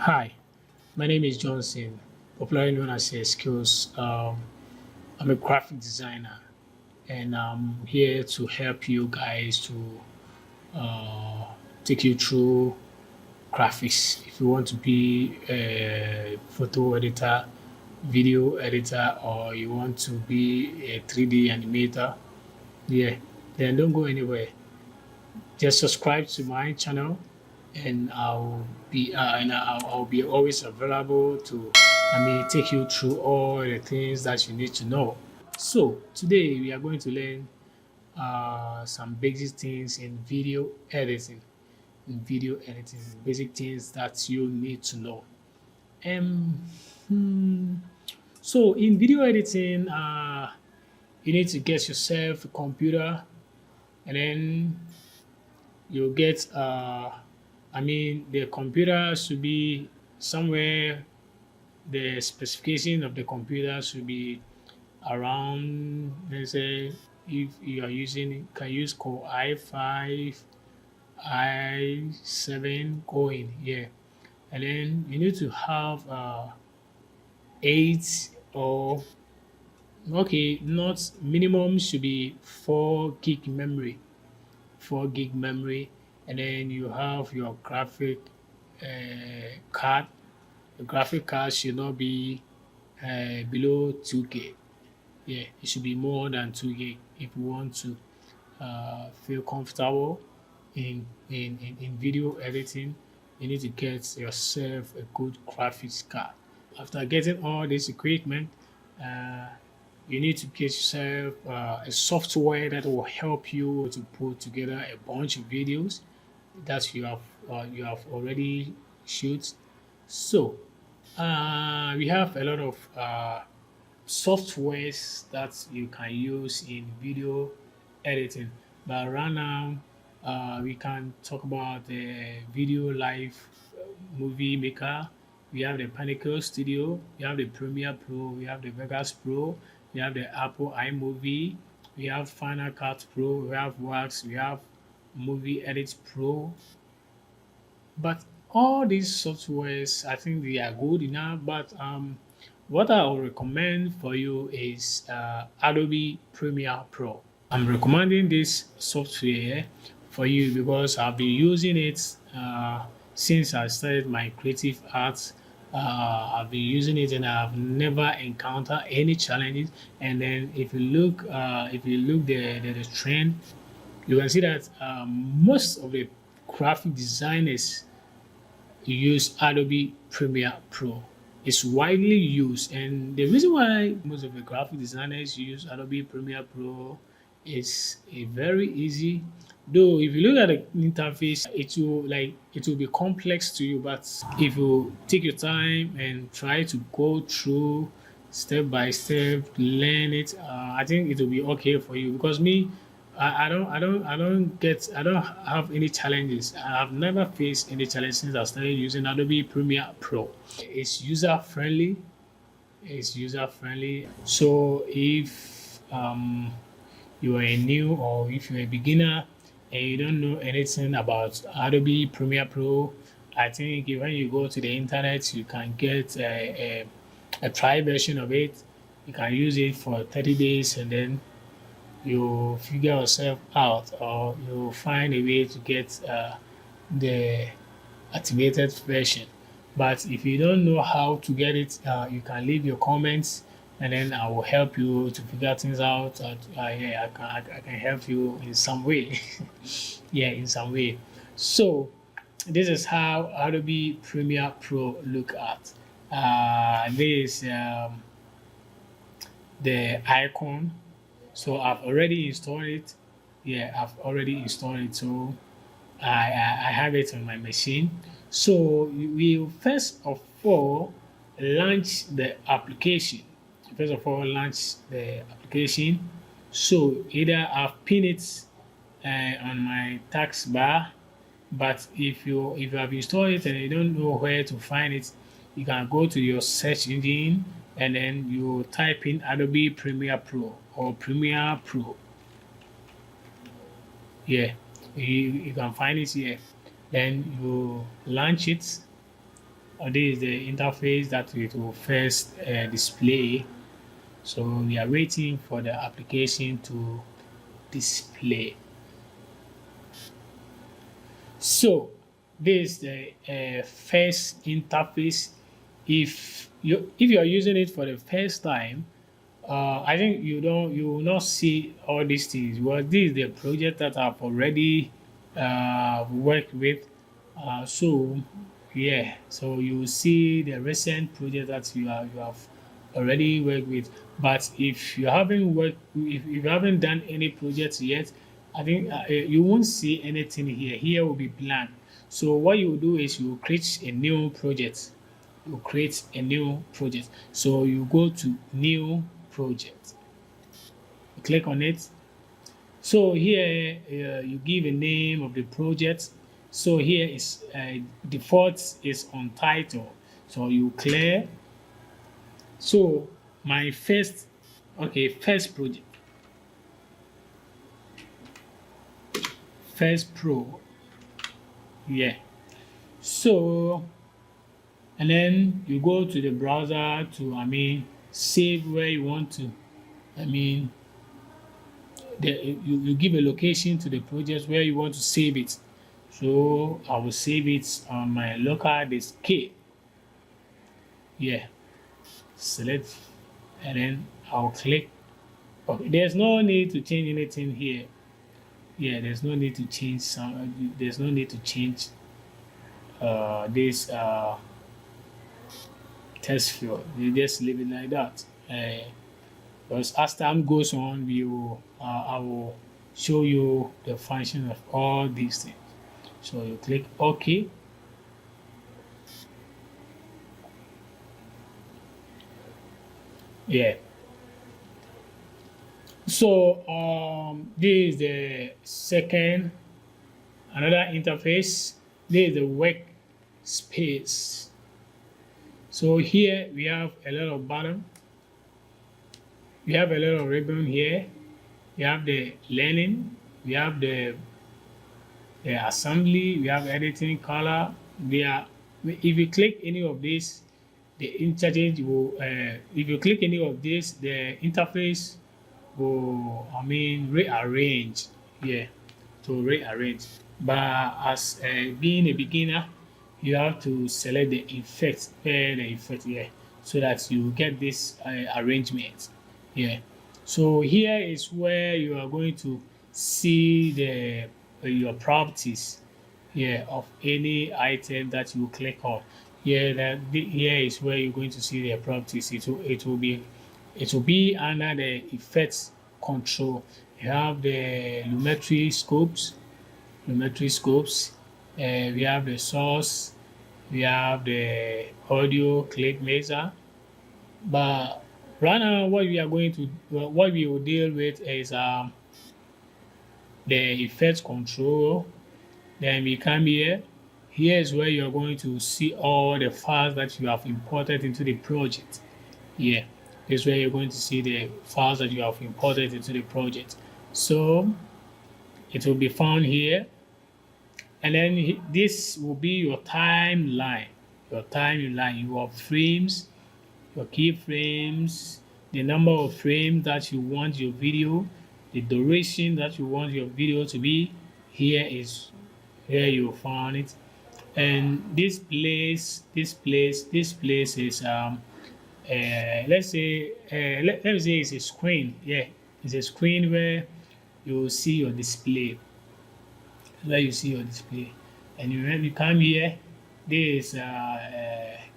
Hi, my name is Johnson, popularly known as Skills. I'm a graphic designer, and I'm here to help you guys to take you through graphics. If you want to be a photo editor, video editor, or you want to be a 3D animator, yeah, then don't go anywhere. Just subscribe to my channel, and I'll be always available to take you through all the things that you need to know. So today we are going to learn some basic things in video editing. In video editing, basic things that you need to know. Um, hmm, so in video editing, you need to get yourself a computer, and then you get the computer should be somewhere. The specification of the computer should be around, let's say, if you are using, can use core i5, i7 going, yeah. And then you need to have 8 or, okay, not minimum should be 4 gig memory, 4 gig memory. And then you have your graphic card. The graphic card should not be below 2 gig. Yeah, it should be more than 2 gig if you want to feel comfortable in video editing. You need to get yourself a good graphics card. After getting all this equipment, uh, you need to get yourself a software that will help you to put together a bunch of videos that you have already shoot. So we have a lot of softwares that you can use in video editing. But right now, we can talk about the Video Live Movie Maker. We have the Pinnacle Studio, we have the Premiere Pro, we have the Vegas Pro, we have the Apple iMovie, we have Final Cut Pro, we have Wax, we have Movie Edit Pro. But all these softwares, I think they are good enough. But what I will recommend for you is Adobe Premiere Pro. I'm recommending this software for you because I've been using it since I started my creative arts. I've been using it and I've never encountered any challenges. And then if you look the trend, you can see that most of the graphic designers use Adobe Premiere Pro. It's widely used, and the reason why most of the graphic designers use Adobe Premiere Pro is a very easy. Though if you look at the interface, it will be complex to you, but if you take your time and try to go through step by step, learn it, I think it will be okay for you. Because me, I don't have any challenges. I have never faced any challenges since I started using Adobe Premiere Pro. It's user friendly. It's user friendly. So if you are a new, or if you're a beginner and you don't know anything about Adobe Premiere Pro, I think when you go to the internet, you can get a trial version of it. You can use it for 30 days, and then you figure yourself out, or you find a way to get the activated version. But if you don't know how to get it, you can leave your comments, and then I will help you to figure things out. Yeah, I can help you in some way. Yeah, in some way. So this is how Adobe Premiere Pro look at. This the icon. So I've already installed it. Yeah, I've already installed it. So I have it on my machine. So we will first of all launch the application. First of all, launch the application. So either I've pinned it on my taskbar, but if you have installed it and you don't know where to find it, you can go to your search engine, and then you type in Adobe Premiere Pro or Premiere Pro. Yeah, you can find it here. Then you launch it. this is the interface that it will first display. So we are waiting for the application to display. So this is the first interface. If you are using it for the first time, I think you will not see all these things. Well, this is the project that I've already worked with. So yeah, so you will see the recent project that you have already worked with. But if you haven't worked, if you haven't done any projects yet, I think you won't see anything here. Here will be blank. So what you will do is you will create a new project. You create a new project. So you go to new project. You click on it. So here you give a name of the project. So here is default is on title. So you clear. So my first project, first pro, yeah. So and then you go to the browser to save where you want to. You give a location to the project where you want to save it. So I will save it on my local disk K. Yeah, select and then I'll click. Okay, there's no need to change anything here. Yeah, there's no need to change some. There's no need to change this test field. You just leave it like that. Because as time goes on, I will show you the function of all these things. So you click OK. Yeah. So this is the second, another interface. This is the workspace. So here we have a lot of button. We have a lot of ribbon here. We have the learning. We have the assembly. We have editing, color. If you click any of this, the interchange will. If you click any of this, the interface will. Rearrange. Yeah, to rearrange. But as being a beginner, you have to select the effect, yeah, so that you get this arrangement. Yeah. So here is where you are going to see the your properties, yeah, of any item that you click on. Here is where you're going to see the properties. It will be under the effects control. You have the lumetri scopes. We have the source. We have the audio clip measure. But right now, what we will deal with is the effects control. Then we come here. Here is where you're going to see all the files that you have imported into the project. Yeah, this is where you're going to see the files that you have imported into the project. So it will be found here. And then this will be your timeline. Your frames, your keyframes, the number of frames that you want your video, the duration that you want your video to be. Here you found it. And this place is let's say let me say it's a screen. Yeah, it's a screen where you see your display. Where you see your display, and when you come here, this is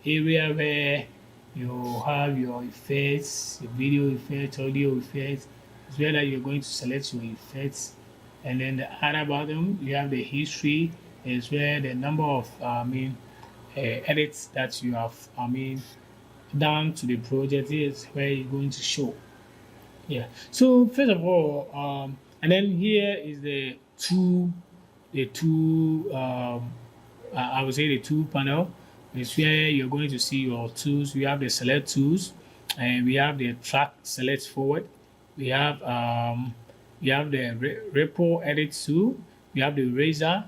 area where you have your effects, your video effects, audio effects. It's where that you're going to select your effects, and then the other bottom you have the history. Is where the number of edits that you have done to the project is where you're going to show. Yeah. So first of all, and then here is the two I would say the tool panel is where you're going to see your tools. We have the select tools, and we have the track select forward. We have the repo edit tool. We have the eraser.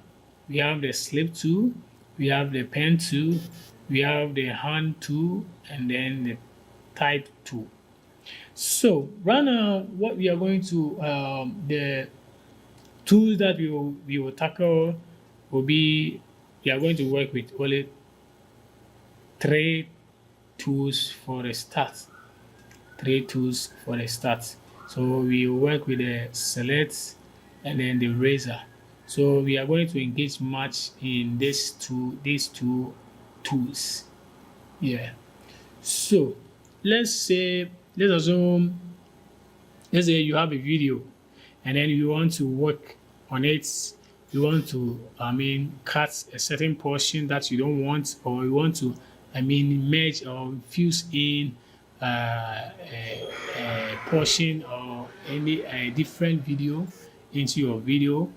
We have the slip tool. We have the pen tool. we have the hand tool and then the type tool. So right now, what we are going to the tools that we will tackle will be, we are going to work with only three tools for a start. Three tools for a start. So we will work with the select and then the razor. So we are going to engage much in these two tools. Yeah. So let's assume, let's say you have a video and then you want to work on it. You want to, cut a certain portion that you don't want, or you want to, merge or fuse in a portion or any different video into your video.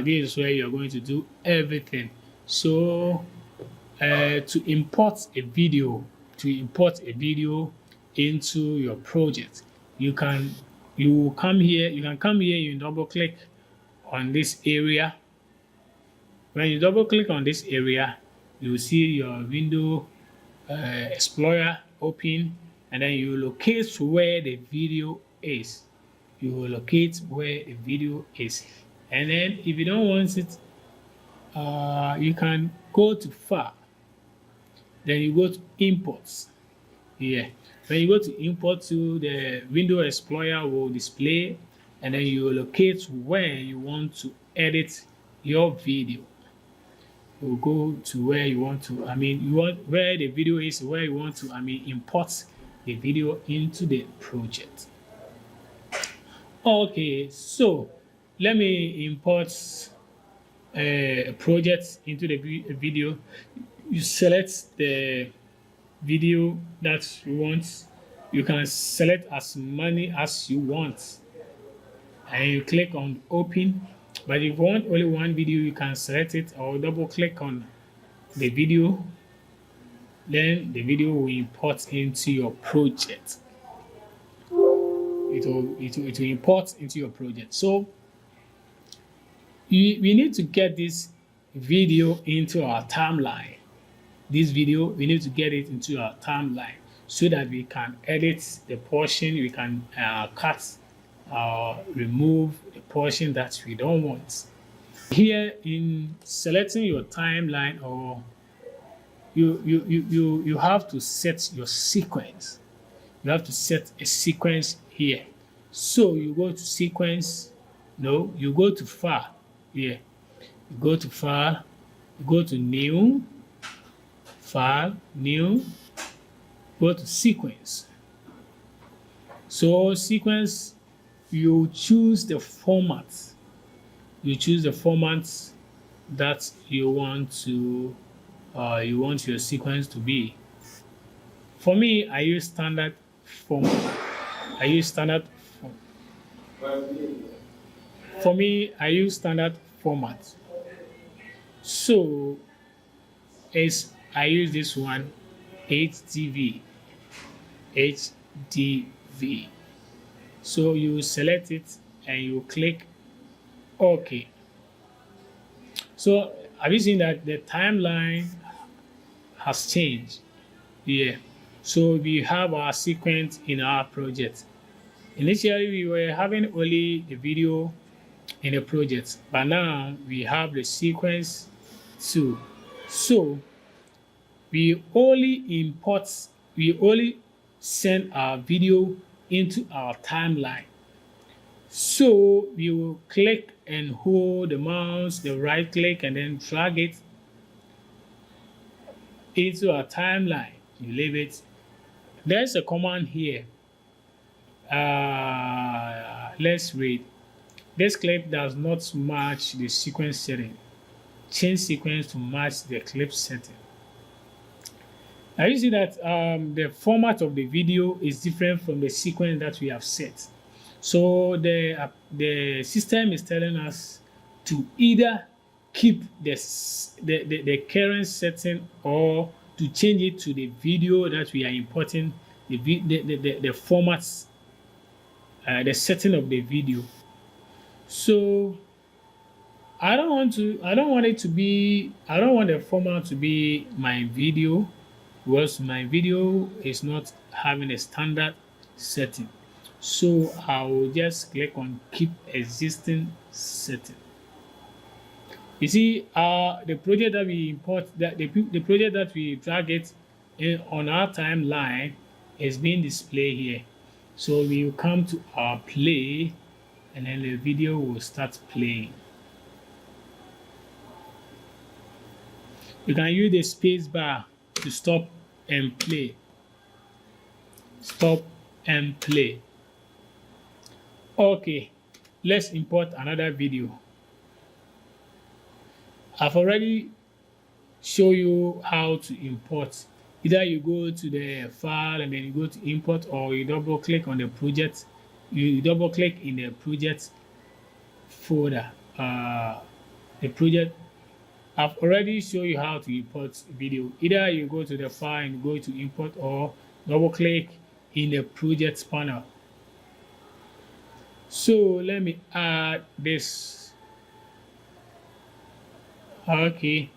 This is where you're going to do everything. So to import a video, into your project, you can come here, you double click on this area. When you double click on this area, you will see your window explorer open, and then you locate where the video is. You will locate where the video is, and then if you don't want it, you can go to file, then you go to imports. Yeah, when you go to import, to the window explorer will display, and then you locate where you want to edit your video. You will go to where you want to, where the video is, where you want to, import the video into the project. Okay, so let me import a project into the video. You select the video that you want. You can select as many as you want, and you click on open. But if you want only one video, you can select it or double click on the video, then the video will import into your project. It will import into your project. So we need to get this video into our timeline. This video, we need to get it into our timeline so that we can edit the portion, we can cut or remove the portion that we don't want. Here, in selecting your timeline, or you have to set your sequence. You have to set a sequence here. So you go to sequence, no, you go to file here. You go to file, you go to new, file, new, go to sequence. So sequence, you choose the format. You choose the format that you want your sequence to be. For me, I use standard format. For me, I use standard format. So I use this one, HDV. So you select it and you click OK. So have you seen that the timeline has changed? Yeah. So we have our sequence in our project. Initially, we were having only the video in the project, but now we have the sequence too. So we only send our video into our timeline. So we will click and hold the mouse, the right click, and then drag it into our timeline. You leave it. There's a command here. Let's read. This clip does not match the sequence setting. Change sequence to match the clip setting. Now you see that the format of the video is different from the sequence that we have set. So the system is telling us to either keep the current setting or to change it to the video that we are importing, the formats, the setting of the video. So I don't want it to be, I don't want the format to be my video because my video is not having a standard setting. So I will just click on keep existing setting. You see, the project that we import, that the project that we drag it in on our timeline is being displayed here. So we will come to our play, and then the video will start playing. You can use the space bar to stop and play. Stop and play. Okay, let's import another video. I've already show you how to import. Either you go to the file and then you go to import, or you double click on the project. You double click in the project folder. The project, I've already shown you how to import video. Either you go to the file and go to import, or double click in the project panel. So let me add this. Okay,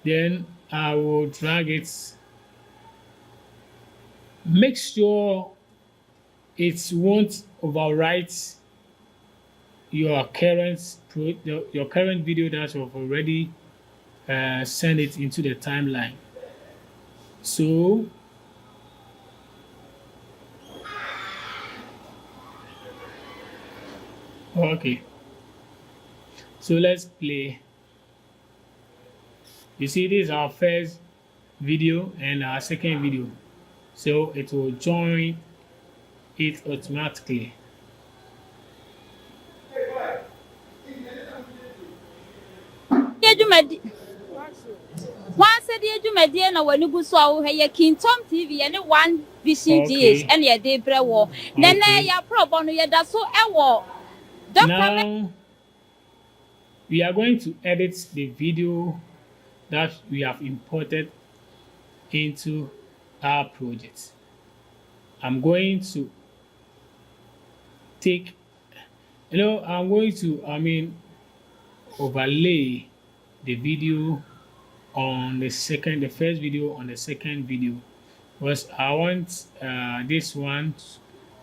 then I will drag it. Make sure it won't overwrite your current video that you've already send it into the timeline. So okay, so let's play. You see, this is our first video and our second video, so it will join it automatically. Once a day, you may dear no when you go so hey King Tom TV and one vision GH and your day bread war. Then ya probe ya that's so war. Now we are going to edit the video that we have imported into our project. I'm going to take, I'm going to, overlay the video on the first video on the second video, because I want this one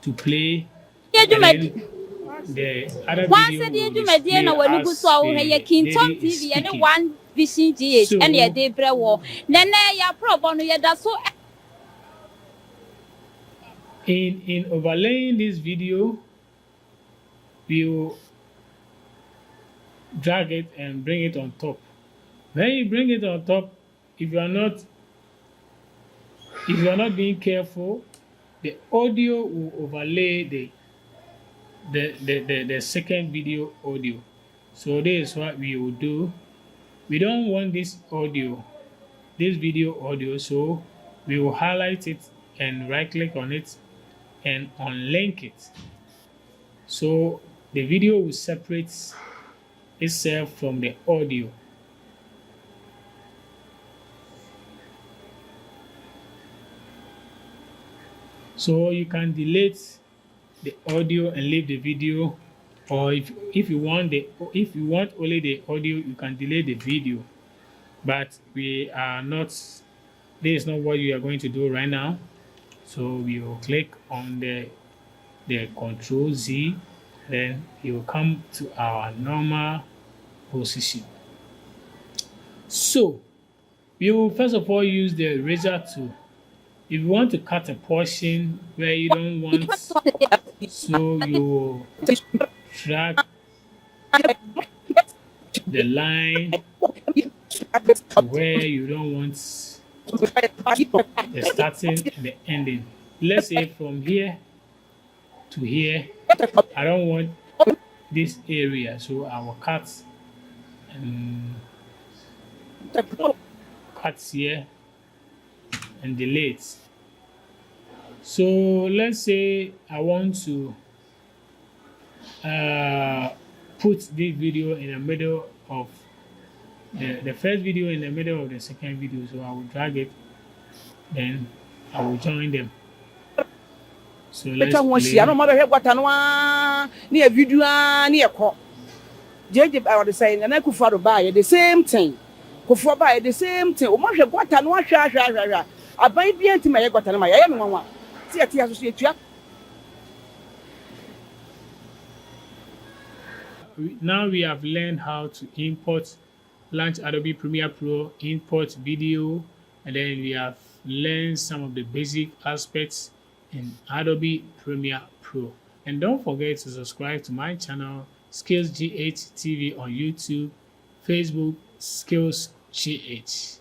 to play. The other once a day, you may dear no when you go so hey King Tom TV and one vision GH and your day bread war. Then ya probe ya that's so. In overlaying this video, we will drag it and bring it on top. When you bring it on top, if you are not being careful, the audio will overlay the second video audio. So this is what we will do. We don't want this video audio, so we will highlight it and right click on it and unlink it. So the video will separate itself from the audio. So you can delete the audio and leave the video, or if you want only the audio, you can delete the video. But we are not, this is not what you are going to do right now. So we will click on the Control Z, then it will come to our normal position. So we will first of all use the eraser tool. If you want to cut a portion where you don't want, so you will drag the line to where you don't want the starting and the ending. Let's say from here to here, I don't want this area, so I will cut here and delete. So let's say I want to put this video in the middle of the first video, in the middle of the second video. So I will drag it, then I will join them. So let's play. JJ I was saying na Kufuor buy the same thing. Kufuor buy the same thing. O ma hwe kwata no ahwa. Aban bi anti ma ye kwata no ma ye me nwanwa. Ti ati aso so etua. Now we have learned how to launch Adobe Premiere Pro, import video, and then we have learned some of the basic aspects in Adobe Premiere Pro. And don't forget to subscribe to my channel, Skills GH TV on YouTube, Facebook, Skills GH.